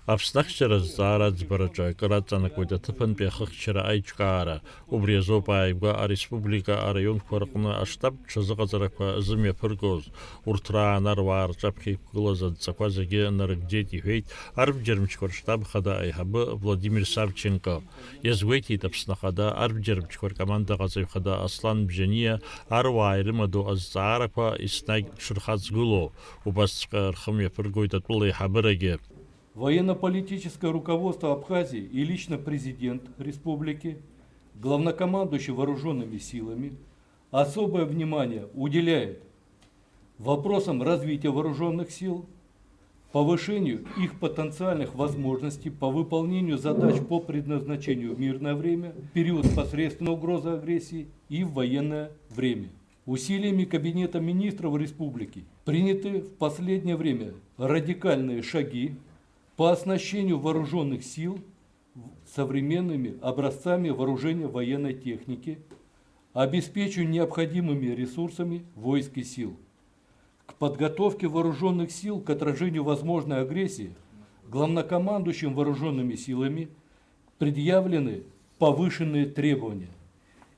Аԥснахьчара зҵаара аӡбараҿы акыр аҵанакуеит аҭыԥантәи ахыхьчара аиҿкаара. Убри азоуп ааигәа ареспублика араионқәа рҟны аштаб ҽазыҟаҵарақәа зымҩаԥыргоз. Урҭ раан аруаа рҿаԥхьа иқәгылаз адҵақәа зегьы нарыгӡеит иҳәеит арбџьармычқәа рштаб хада аиҳабы Владимир Савченко. Иазгәеиҭеит Аԥсны ахада арбџьармычқәа ркомандаҟаҵаҩ хада Аслан Бжьаниа аруаа ирымадоу азҵаарақәа еснагь дшырхаҵгылоу. Убасҵәҟьа рхы мҩаԥыргоит атәыла аиҳабырагьы. Военно-политическое руководство Абхазии и лично президент республики, главнокомандующий вооруженными силами, особое внимание уделяет вопросам развития вооруженных сил, повышению их потенциальных возможностей по выполнению задач по предназначению в мирное время, в период непосредственной угрозы агрессии и в военное время. Усилиями Кабинета министров республики приняты в последнее время радикальные шаги по оснащению вооруженных сил современными образцами вооружения военной техники, обеспечению необходимыми ресурсами войск и сил. К подготовке вооруженных сил к отражению возможной агрессии главнокомандующим вооруженными силами предъявлены повышенные требования.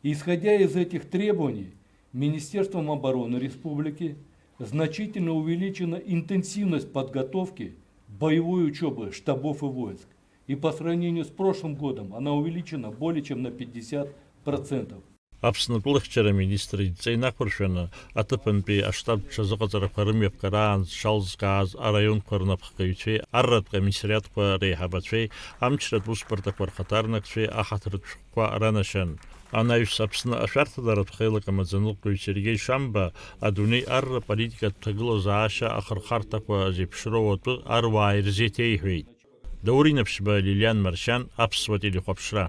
Исходя из этих требований, Министерством обороны республики значительно увеличена интенсивность подготовки боевой учебы штабов и войск. И по сравнению с прошлым годом она увеличена более чем на 50%. Аԥснытә лыхьчара министр идҵеинақәыршәаны аҭыԥантәи аштаб ҽазыҟаҵарақәа рымҩаԥгара зшалзкааз араионқәа рнапхгаҩцәеи, арратә комиссариатқәа реиҳабацәеи, амчратә усбарҭақәа рхаҭарнакцәеи ахаҭартә шәҟәқәа ранашьан. Анаҩс Аԥсны ашәарҭадаратә хеилак амаӡаныҟәгаҩ Сергеи Шамба адунеи арратә политикатә ҭагылазаашьа ахырхарҭақәа зеиԥшроу атәы аруаа ирзеиҭеиҳәеит. Даурин Аԥшьба, Лилиан Маршьан, Аԥсуа телехәаԥшра.